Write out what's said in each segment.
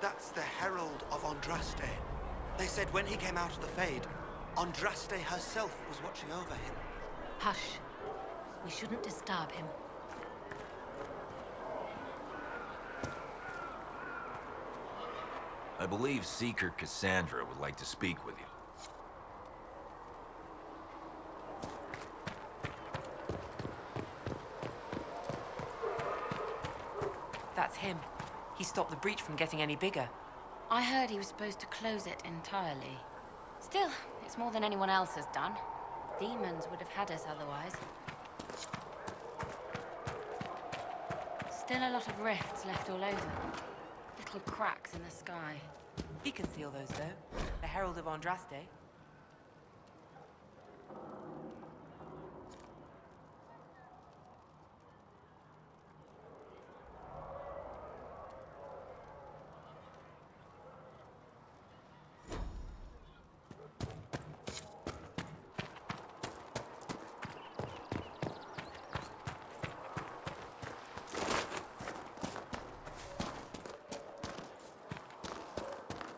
That's the Herald of Andraste. They said when he came out of the Fade, Andraste herself was watching over him. Hush. We shouldn't disturb him. I believe Seeker Cassandra would like to speak with you. That's him. He stopped the breach from getting any bigger. I heard he was supposed to close it entirely. Still, it's more than anyone else has done. Demons would have had us otherwise. Still a lot of rifts left all over. Little cracks in the sky. He can seal those, though. The Herald of Andraste.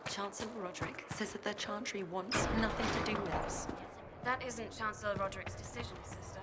Chancellor Roderick says that the Chantry wants nothing to do with us. That isn't Chancellor Roderick's decision, sister.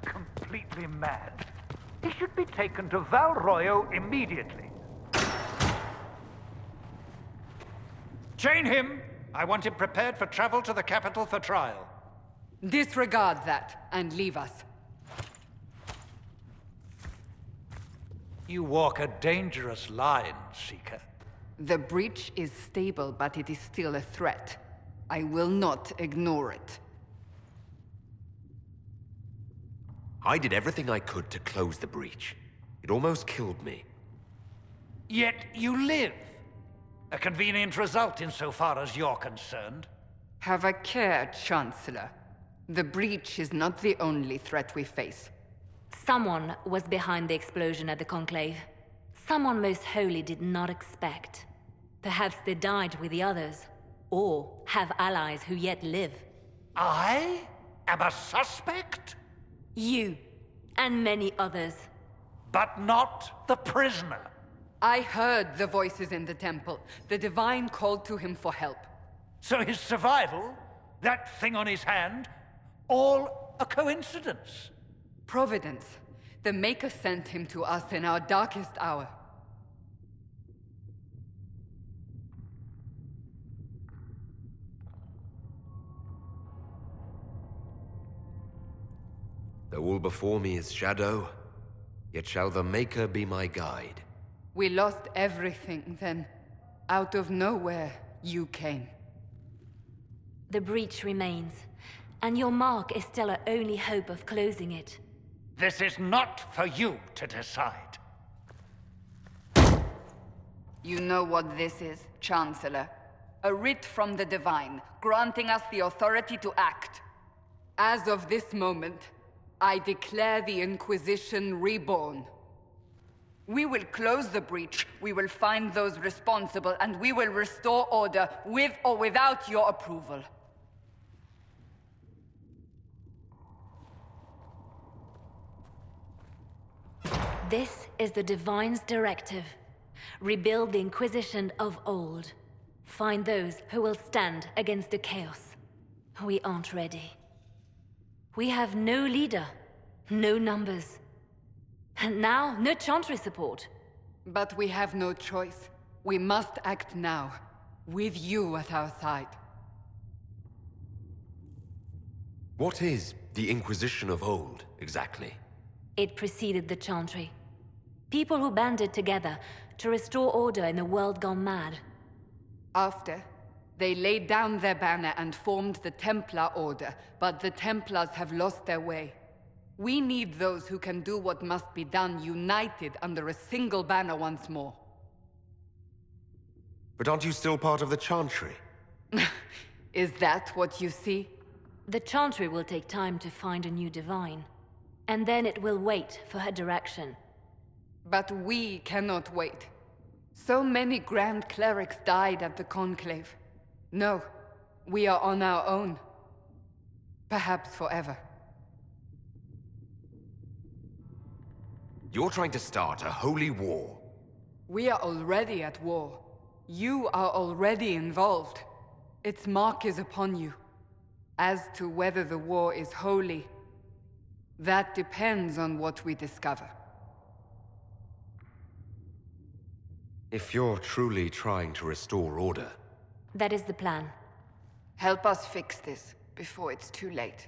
Completely mad. He should be taken to Val Royo immediately. Chain him! I want him prepared for travel to the capital for trial. Disregard that and leave us. You walk a dangerous line, Seeker. The breach is stable, but it is still a threat. I will not ignore it. I did everything I could to close the breach. It almost killed me. Yet you live. A convenient result insofar as you're concerned. Have a care, Chancellor. The breach is not the only threat we face. Someone was behind the explosion at the Conclave. Someone Most Holy did not expect. Perhaps they died with the others, or have allies who yet live. I am a suspect? You, and many others. But not the prisoner. I heard the voices in the temple. The Divine called to him for help. So his survival, that thing on his hand, all a coincidence? Providence. The Maker sent him to us in our darkest hour. Though all before me is shadow, Yet shall the Maker be my guide. We lost everything then. Out of nowhere, you came. The breach remains, and your mark is still our only hope of closing it. This is not for you to decide. You know what this is, Chancellor. A writ from the Divine, granting us the authority to act. As of this moment, I declare the Inquisition reborn. We will close the breach, we will find those responsible, and we will restore order, with or without your approval. This is the Divine's directive. Rebuild the Inquisition of old. Find those who will stand against the chaos. We aren't ready. We have no leader, no numbers. And now, no Chantry support. But we have no choice. We must act now, with you at our side. What is the Inquisition of old, exactly? It preceded the Chantry. People who banded together to restore order in a world gone mad. After, they laid down their banner and formed the Templar Order, but the Templars have lost their way. We need those who can do what must be done, united under a single banner once more. But aren't you still part of the Chantry? Is that what you see? The Chantry will take time to find a new Divine. And then it will wait for her direction. But we cannot wait. So many Grand Clerics died at the Conclave. No, we are on our own. Perhaps forever. You're trying to start a holy war. We are already at war. You are already involved. Its mark is upon you. As to whether the war is holy, that depends on what we discover. If you're truly trying to restore order, That is the plan. Help us fix this before it's too late.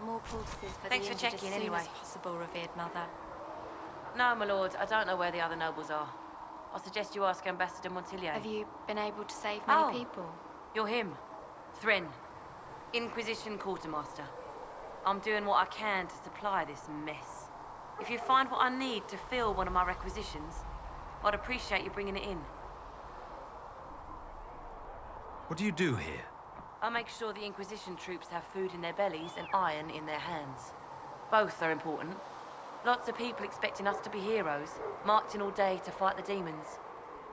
more poultices for Thanks the for injured checking as soon anyway. as possible, revered mother. No, my lord, I don't know where the other nobles are. I suggest you ask Ambassador Montillier. Have you been able to save many Oh. people? You're him. Thren. Inquisition Quartermaster. I'm doing what I can to supply this mess. If you find what I need to fill one of my requisitions, I'd appreciate you bringing it in. What do you do here? I make sure the Inquisition troops have food in their bellies and iron in their hands. Both are important. Lots of people expecting us to be heroes, marching all day to fight the demons.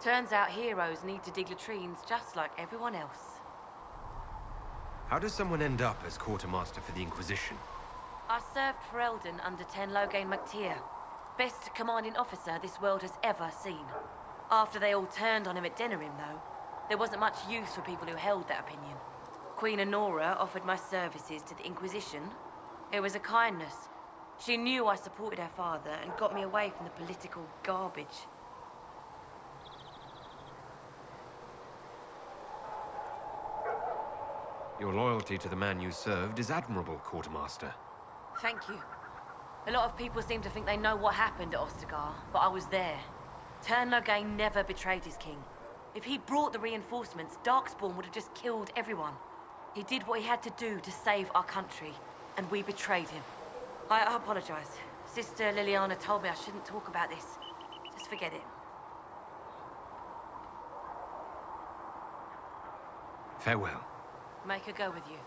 Turns out heroes need to dig latrines just like everyone else. How does someone end up as quartermaster for the Inquisition? I served for Eldon under Ten Loghain MacTier. Best commanding officer this world has ever seen. After they all turned on him at Denerim, though, there wasn't much use for people who held that opinion. Queen Honora offered my services to the Inquisition. It was a kindness. She knew I supported her father and got me away from the political garbage. Your loyalty to the man you served is admirable, quartermaster. Thank you. A lot of people seem to think they know what happened at Ostagar, but I was there. Ten Loghain never betrayed his king. If he'd brought the reinforcements, Darkspawn would have just killed everyone. He did what he had to do to save our country, and we betrayed him. I apologize. Sister Liliana told me I shouldn't talk about this. Just forget it. Farewell. Make her go with you.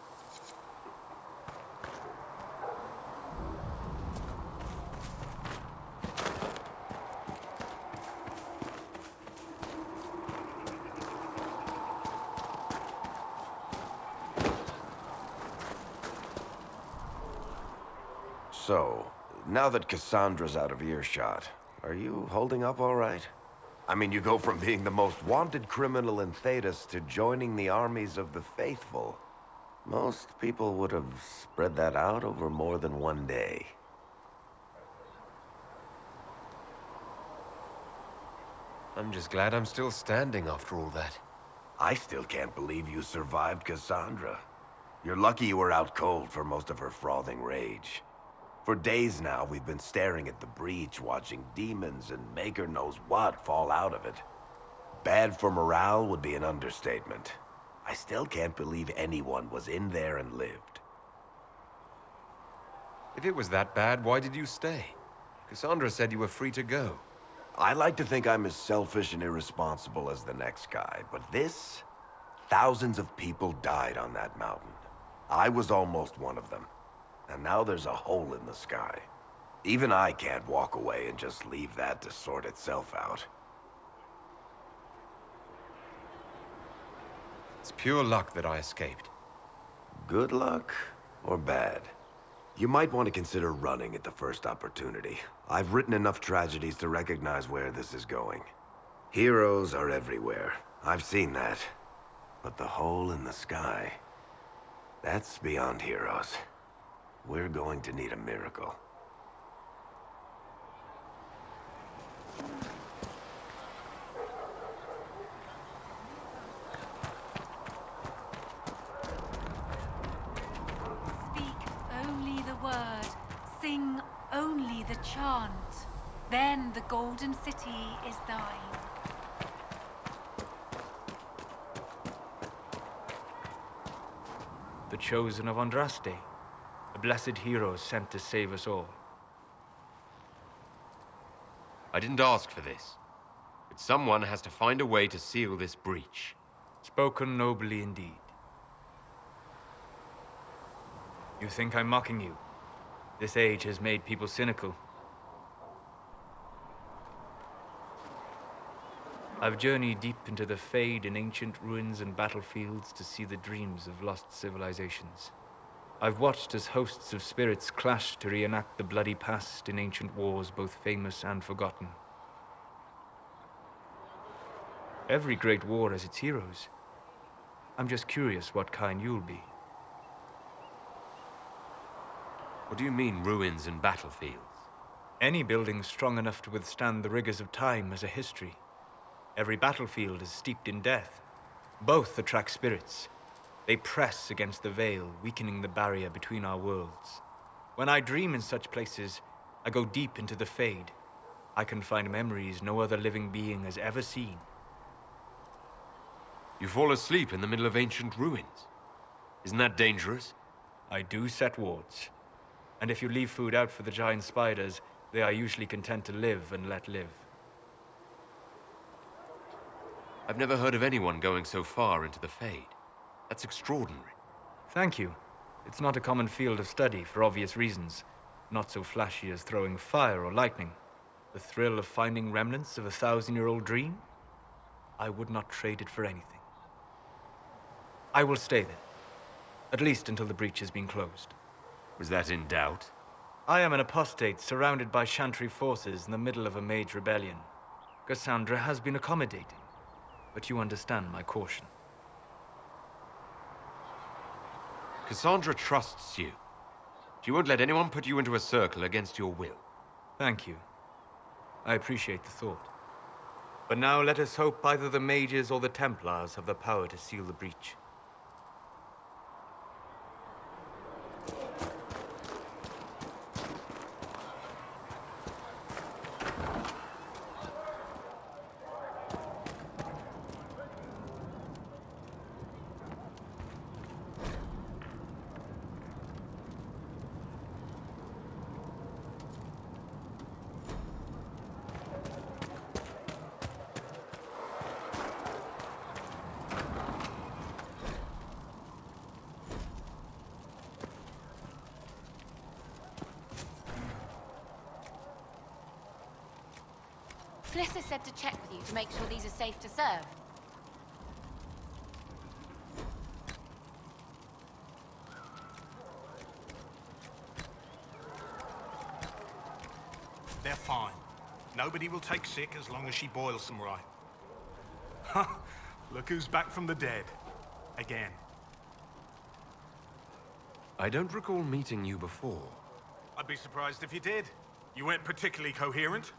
So, now that Cassandra's out of earshot, are you holding up all right? I mean, you go from being the most wanted criminal in Thedas to joining the armies of the faithful. Most people would have spread that out over more than one day. I'm just glad I'm still standing after all that. I still can't believe you survived Cassandra. You're lucky you were out cold for most of her frothing rage. For days now, we've been staring at the breach, watching demons and maker knows what fall out of it. Bad for morale would be an understatement. I still can't believe anyone was in there and lived. If it was that bad, why did you stay? Cassandra said you were free to go. I like to think I'm as selfish and irresponsible as the next guy, but this... Thousands of people died on that mountain. I was almost one of them. And now there's a hole in the sky. Even I can't walk away and just leave that to sort itself out. It's pure luck that I escaped. Good luck or bad? You might want to consider running at the first opportunity. I've written enough tragedies to recognize where this is going. Heroes are everywhere. I've seen that. But the hole in the sky... that's beyond heroes. We're going to need a miracle. Speak only the word, sing only the chant. Then the Golden City is thine. The chosen of Andraste, a blessed hero sent to save us all. I didn't ask for this, but someone has to find a way to seal this breach. Spoken nobly indeed. You think I'm mocking you? This age has made people cynical. I've journeyed deep into the Fade in ancient ruins and battlefields to see the dreams of lost civilizations. I've watched as hosts of spirits clash to reenact the bloody past in ancient wars, both famous and forgotten. Every great war has its heroes. I'm just curious what kind you'll be. What do you mean, ruins and battlefields? Any building strong enough to withstand the rigors of time has a history. Every battlefield is steeped in death. Both attract spirits. They press against the veil, weakening the barrier between our worlds. When I dream in such places, I go deep into the Fade. I can find memories no other living being has ever seen. You fall asleep in the middle of ancient ruins. Isn't that dangerous? I do set wards. And if you leave food out for the giant spiders, they are usually content to live and let live. I've never heard of anyone going so far into the Fade. That's extraordinary. Thank you. It's not a common field of study for obvious reasons. Not so flashy as throwing fire or lightning. The thrill of finding remnants of a 1,000-year-old dream? I would not trade it for anything. I will stay then. At least until the breach has been closed. Was that in doubt? I am an apostate surrounded by Chantry forces in the middle of a mage rebellion. Cassandra has been accommodating, but you understand my caution. Cassandra trusts you. She won't let anyone put you into a circle against your will. Thank you. I appreciate the thought. But now let us hope either the mages or the Templars have the power to seal the breach. Fliss said to check with you to make sure these are safe to serve. They're fine. Nobody will take sick as long as she boils them right. Ha! Look who's back from the dead. Again. I don't recall meeting you before. I'd be surprised if you did. You weren't particularly coherent.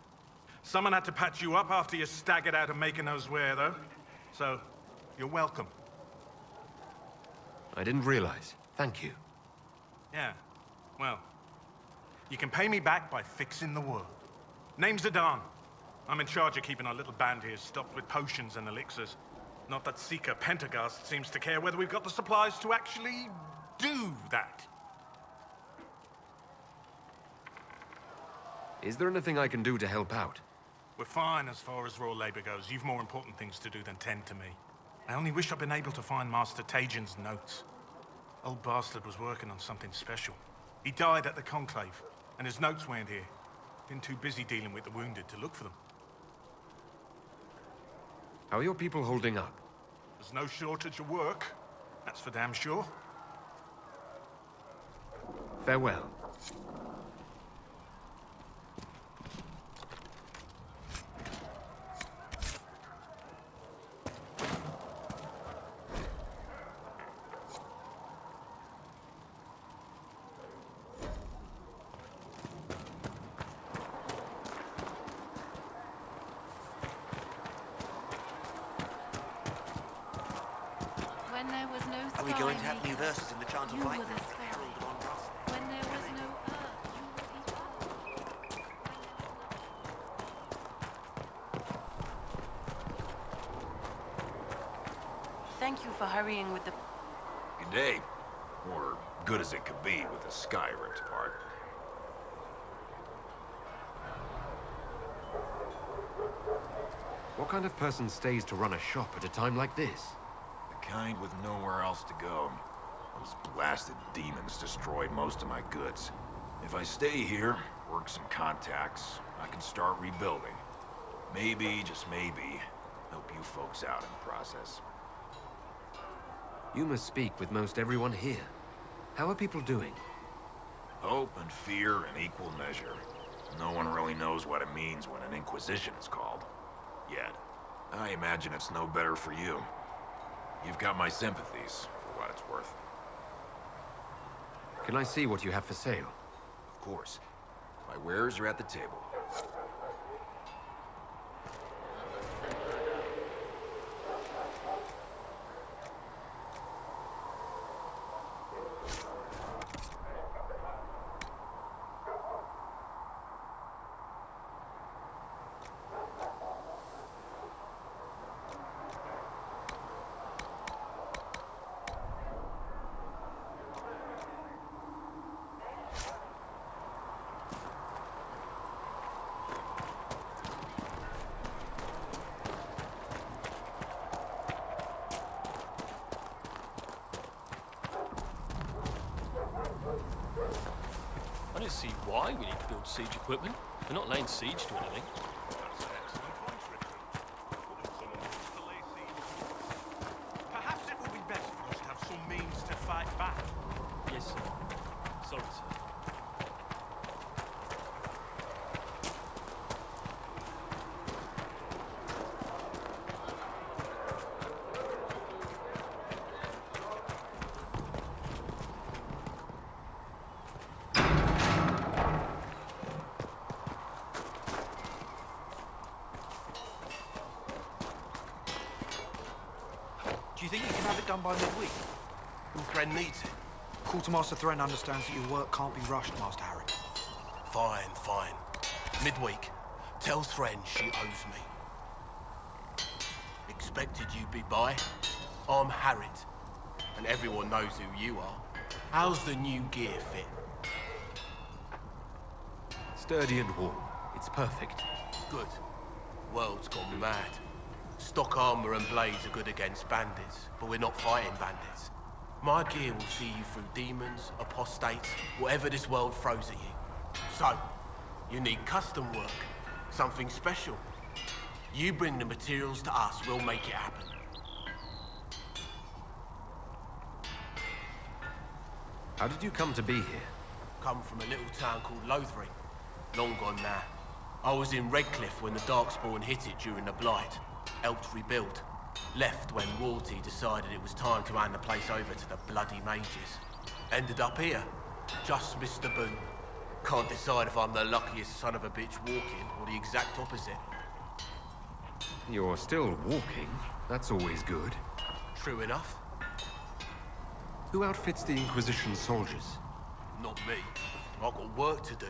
Someone had to patch you up after you staggered out of making those wear, though. So, you're welcome. I didn't realize. Thank you. Yeah. Well, you can pay me back by fixing the world. Name's Adan. I'm in charge of keeping our little band here stocked with potions and elixirs. Not that Seeker Pentagast seems to care whether we've got the supplies to actually do that. Is there anything I can do to help out? We're fine as far as raw labor goes. You've more important things to do than tend to me. I only wish I'd been able to find Master Tajin's notes. Old bastard was working on something special. He died at the Conclave, and his notes weren't here. Been too busy dealing with the wounded to look for them. How are your people holding up? There's no shortage of work. That's for damn sure. Farewell. When there was no Are we sky going to have maker, new verses in the Chant of you were Lightning? the sky. Herald of Andraste? When there was no earth, you were the earth. Thank you for hurrying with the... Good day. Or good as it could be with the sky ripped apart. What kind of person stays to run a shop at a time like this? The kind with nowhere else to go. Those blasted demons destroyed most of my goods. If I stay here, work some contacts, I can start rebuilding. Maybe, just maybe, help you folks out in the process. You must speak with most everyone here. How are people doing? Hope and fear in equal measure. No one really knows what it means when an Inquisition is called. Yet. I imagine it's no better for you. You've got my sympathies, for what it's worth. Can I see what you have for sale? Of course. My wares are at the table. I see why we need to build siege equipment. We're not laying siege to anything. That's an excellent point, Recruit. Putting someone to lay siege. Perhaps it would be best for us to have some means to fight back. Yes, sir. Sorry, sir. Do you think you can have it done by midweek? Thren needs it. Quartermaster Thren understands that your work can't be rushed, Master Harry. Fine, fine. Midweek. Tell Thren she owes me. Expected you'd be by. I'm Harriet, and everyone knows who you are. How's the new gear fit? Sturdy and warm. It's perfect. Good. World's gone mad. Stock armor and blades are good against bandits, but we're not fighting bandits. My gear will see you through demons, apostates, whatever this world throws at you. So, you need custom work, something special. You bring the materials to us, we'll make it happen. How did you come to be here? Come from a little town called Lothring. Long gone now. I was in Redcliffe when the Darkspawn hit it during the Blight. Helped rebuild. Left when royalty decided it was time to hand the place over to the bloody mages. Ended up here. Just missed the boom. Can't decide if I'm the luckiest son of a bitch walking or the exact opposite. You're still walking. That's always good. True enough. Who outfits the Inquisition soldiers? Not me. I've got work to do.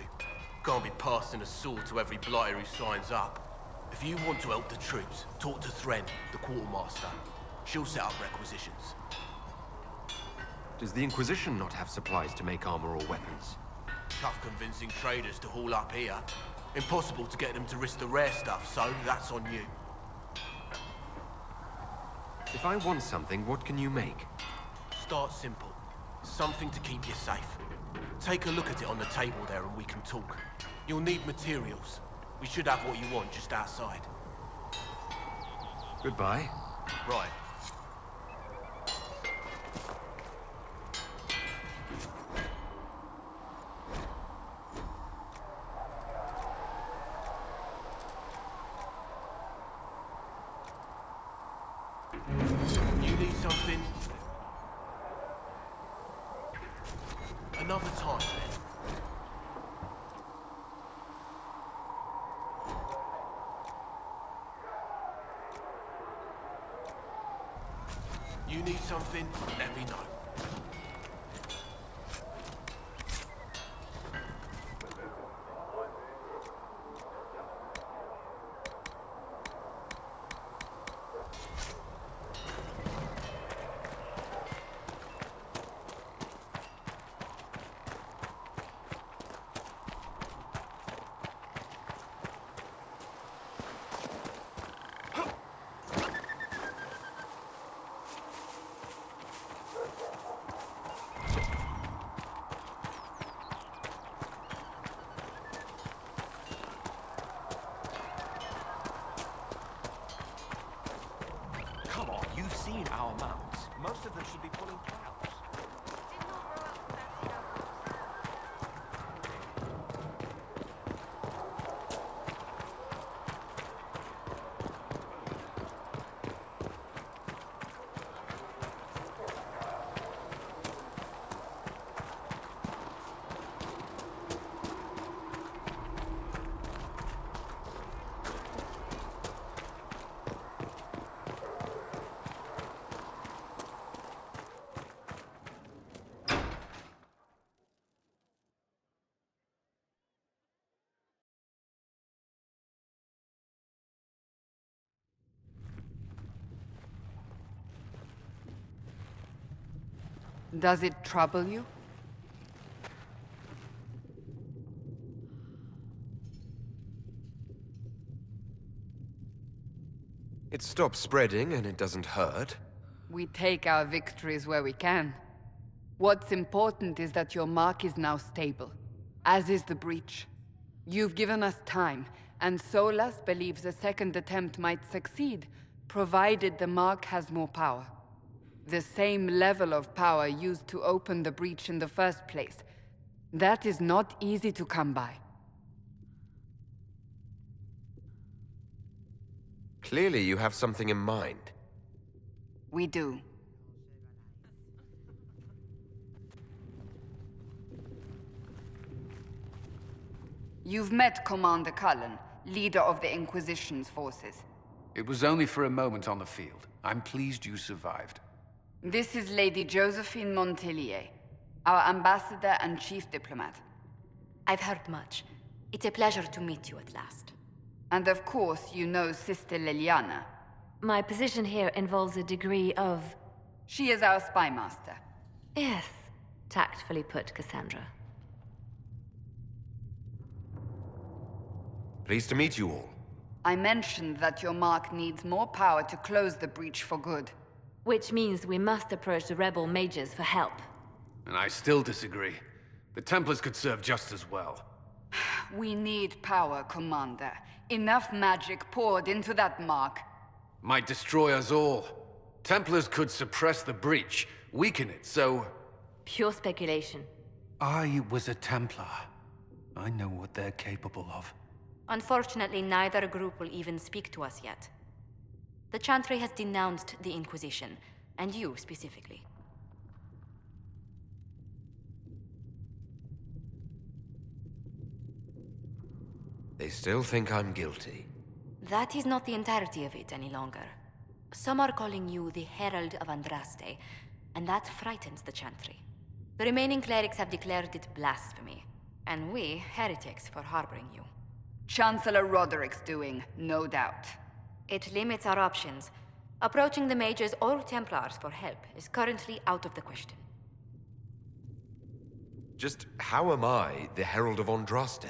Can't be passing a sword to every blighter who signs up. If you want to help the troops, talk to Thren, the quartermaster. She'll set up requisitions. Does the Inquisition not have supplies to make armor or weapons? Tough convincing traders to haul up here. Impossible to get them to risk the rare stuff, so that's on you. If I want something, what can you make? Start simple. Something to keep you safe. Take a look at it on the table there and we can talk. You'll need materials. We should have what you want just outside. Goodbye. Right. You need something? Another time, then. You need something? Let me know. Come on, you've seen our mounts. Most of them should be pulling plows. Does it trouble you? It stops spreading and it doesn't hurt. We take our victories where we can. What's important is that your mark is now stable. as is the breach. You've given us time, and Solas believes a second attempt might succeed, provided the Mark has more power. The same level of power used to open the breach in the first place. That is not easy to come by. Clearly you have something in mind. We do. You've met Commander Cullen, leader of the Inquisition's forces. It was only for a moment on the field. I'm pleased you survived. This is Lady Josephine Montelier, our ambassador and chief diplomat. I've heard much. It's a pleasure to meet you at last. And of course, you know Sister Liliana. My position here involves a degree of... She is our spy master. Yes, tactfully put, Cassandra. Pleased to meet you all. I mentioned that your Mark needs more power to close the breach for good. Which means we must approach the rebel mages for help. And I still disagree. The Templars could serve just as well. We need power, Commander. Enough magic poured into that Mark. Might destroy us all. Templars could suppress the breach, weaken it, so... Pure speculation. I was a Templar. I know what they're capable of. Unfortunately, neither group will even speak to us yet. The Chantry has denounced the Inquisition, and you specifically. They still think I'm guilty. That is not the entirety of it any longer. Some are calling you the Herald of Andraste, and that frightens the Chantry. The remaining clerics have declared it blasphemy, and we, heretics, for harboring you. Chancellor Roderick's doing, no doubt. It limits our options. Approaching the mages or Templars for help is currently out of the question. Just how am I the Herald of Andraste?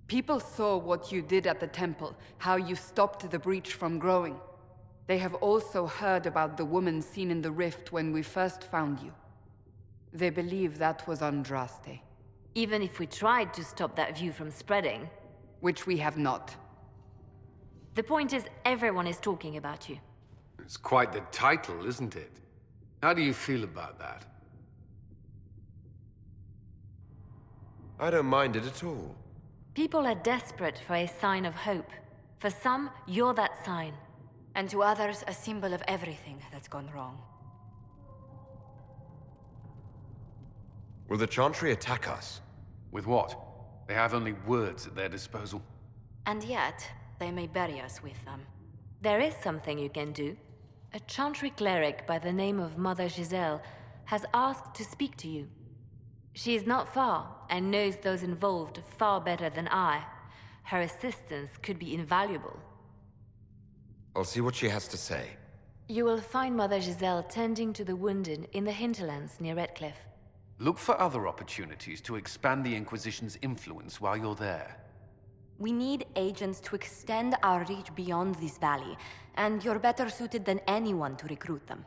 People saw what you did at the temple, how you stopped the breach from growing. They have also heard about the woman seen in the rift when we first found you. They believe that was Andraste. Even if we tried to stop that view from spreading... Which we have not. The point is, everyone is talking about you. It's quite the title, isn't it? How do you feel about that? I don't mind it at all. People are desperate for a sign of hope. For some, you're that sign. And to others, a symbol of everything that's gone wrong. Will the Chantry attack us? With what? They have only words at their disposal. And yet, they may bury us with them. There is something you can do. A Chantry cleric by the name of Mother Giselle has asked to speak to you. She is not far, and knows those involved far better than I. Her assistance could be invaluable. I'll see what she has to say. You will find Mother Giselle tending to the wounded in the hinterlands near Redcliffe. Look for other opportunities to expand the Inquisition's influence while you're there. We need agents to extend our reach beyond this valley, and you're better suited than anyone to recruit them.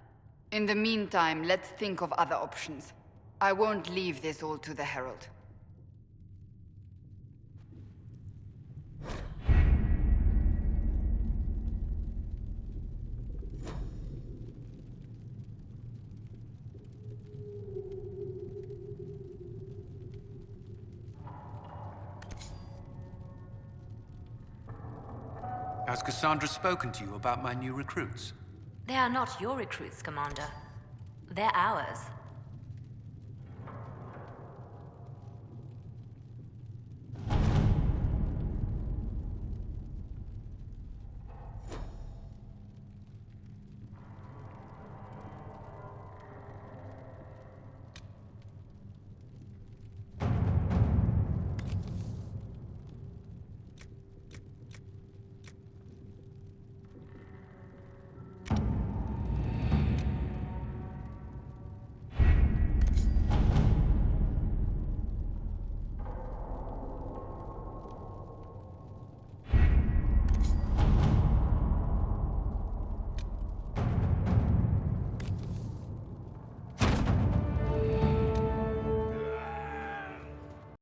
In the meantime, let's think of other options. I won't leave this all to the Herald. Has Cassandra spoken to you about my new recruits? They are not your recruits, Commander. They're ours.